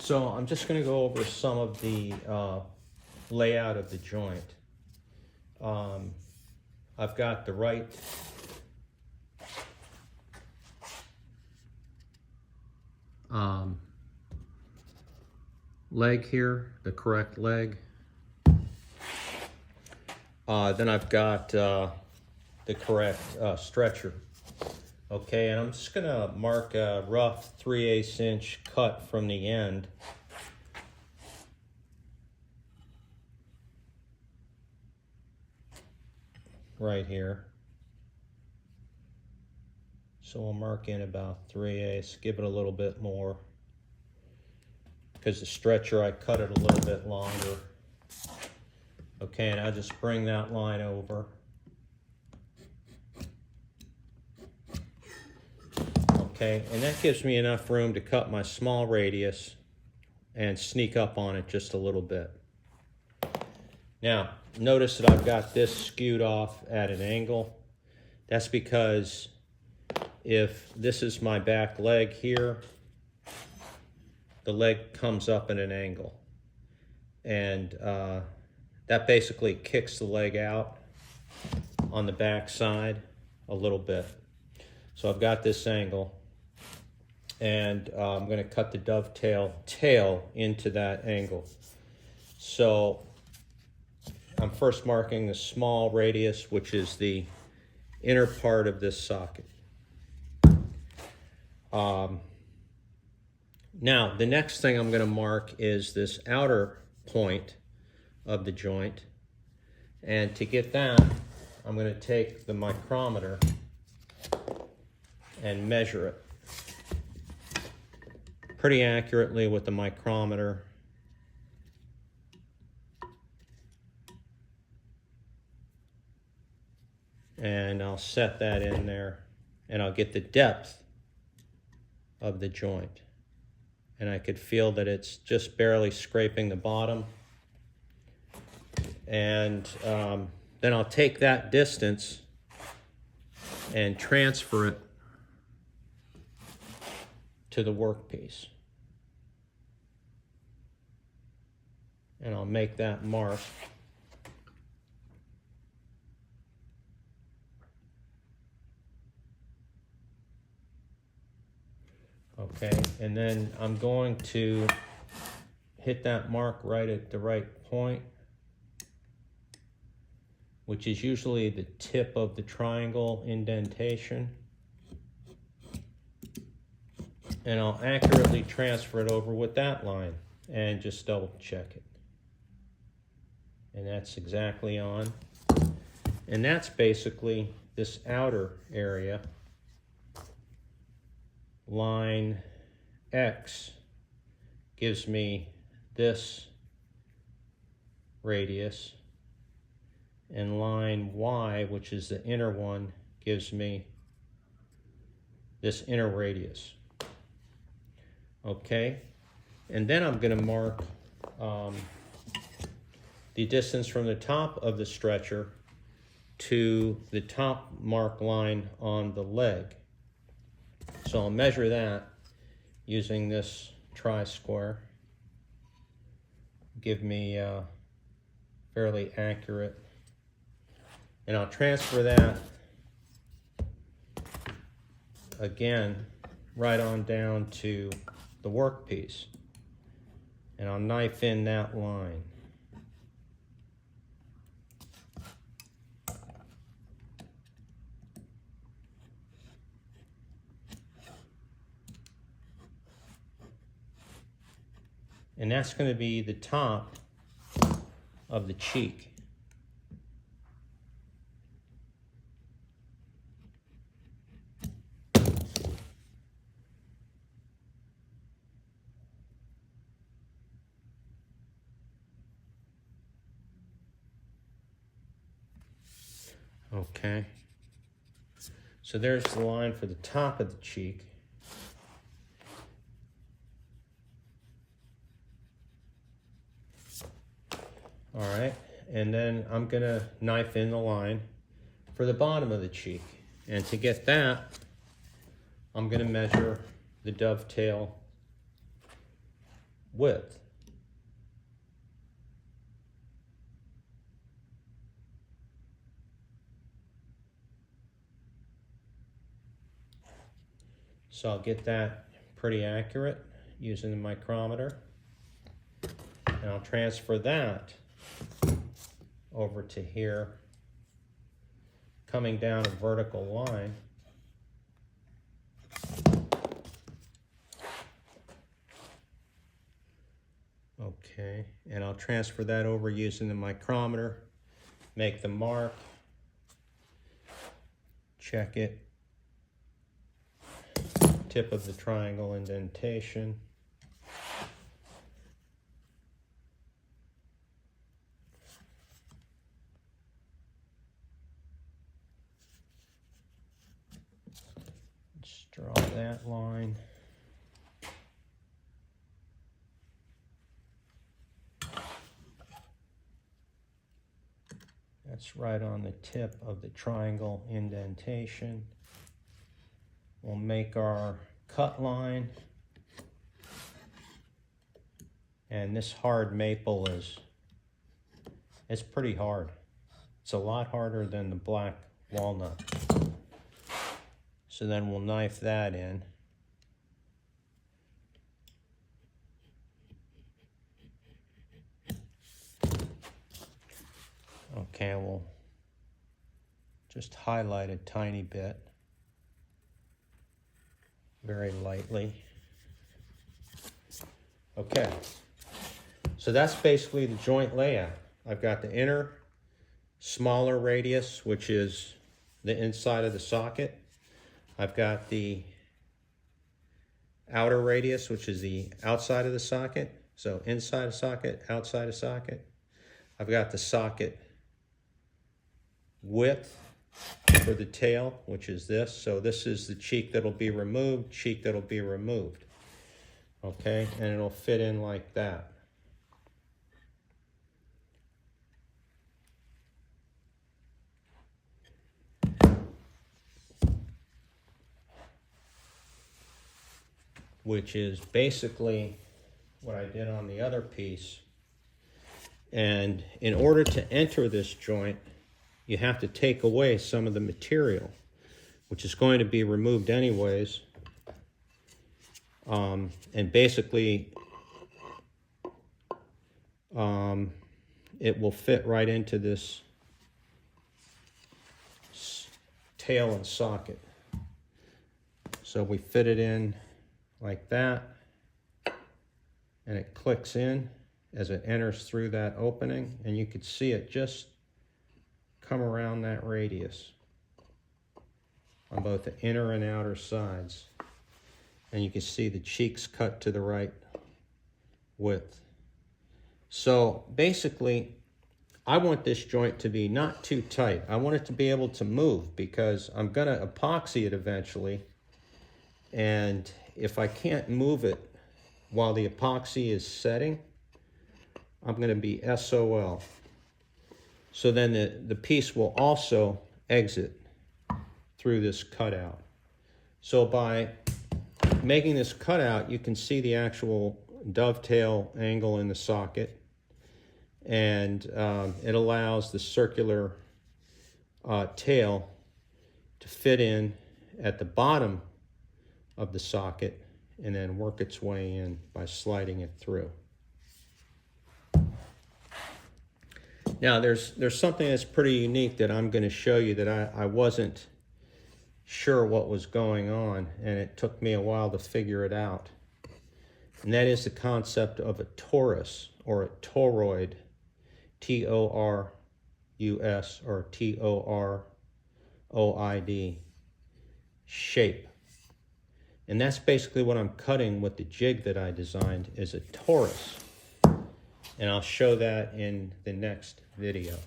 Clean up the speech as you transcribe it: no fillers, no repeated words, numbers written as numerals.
So I'm just going to go over some of the layout of the joint. I've got the right leg here, the correct leg. Then I've got the correct stretcher. Okay, and I'm just going to mark a rough 3/8 inch cut from the end. Right here. So we'll mark in about 3/8, give it a little bit more. Because the stretcher, I cut it a little bit longer. Okay, and I'll just bring that line over. Okay, and that gives me enough room to cut my small radius and sneak up on it just a little bit. Now, notice that I've got this skewed off at an angle. That's because if this is my back leg here, the leg comes up at an angle. And that basically kicks the leg out on the back side a little bit. So I've got this angle, and I'm going to cut the dovetail tail into that angle. So I'm first marking the small radius, which is the inner part of this socket. Now, the next thing I'm going to mark is this outer point of the joint. And to get that, I'm going to take the micrometer and measure it pretty accurately with the micrometer. And I'll set that in there, and I'll get the depth of the joint. And I could feel that it's just barely scraping the bottom. And then I'll take that distance and transfer it to the workpiece. And I'll make that mark. Okay, and then I'm going to hit that mark right at the right point, which is usually the tip of the triangle indentation. And I'll accurately transfer it over with that line and just double check it. And that's exactly on. And that's basically this outer area. Line X gives me this radius, and line Y, which is the inner one, gives me this inner radius. Okay, and then I'm going to mark the distance from the top of the stretcher to the top mark line on the leg. So I'll measure that using this tri-square. Give me fairly accurate. And I'll transfer that again right on down to the workpiece. And I'll knife in that line. And that's going to be the top of the cheek. Okay. So there's the line for the top of the cheek. All right, and then I'm gonna knife in the line for the bottom of the cheek. And to get that, I'm gonna measure the dovetail width. So I'll get that pretty accurate using the micrometer. And I'll transfer that over to here, coming down a vertical line. Okay, and I'll transfer that over using the micrometer, make the mark, check it, tip of the triangle indentation. Just draw that line. That's right on the tip of the triangle indentation. We'll make our cut line. And this hard maple it's pretty hard. It's a lot harder than the black walnut. So then we'll knife that in. Okay, we'll just highlight a tiny bit, very lightly. Okay, so that's basically the joint layout. I've got the inner smaller radius, which is the inside of the socket. I've got the outer radius, which is the outside of the socket. So inside of socket, outside of socket. I've got the socket width for the tail, which is this. So this is the cheek that'll be removed, cheek that'll be removed. Okay, and it'll fit in like that. Which is basically what I did on the other piece. And in order to enter this joint, you have to take away some of the material, which is going to be removed anyways. And basically, it will fit right into this tail and socket. So we fit it in like that, and it clicks in as it enters through that opening, and you could see it just come around that radius on both the inner and outer sides. And you can see the cheeks cut to the right width. So basically, I want this joint to be not too tight. I want it to be able to move because I'm gonna epoxy it eventually. And if I can't move it while the epoxy is setting, I'm gonna be SOL. So then the piece will also exit through this cutout. So by making this cutout, you can see the actual dovetail angle in the socket, and it allows the circular tail to fit in at the bottom of the socket and then work its way in by sliding it through. Now there's something that's pretty unique that I'm going to show you that I wasn't sure what was going on, and it took me a while to figure it out. And that is the concept of a torus or a toroid, T-O-R-U-S or T-O-R-O-I-D shape. And that's basically what I'm cutting with the jig that I designed, is a torus. And I'll show that in the next video.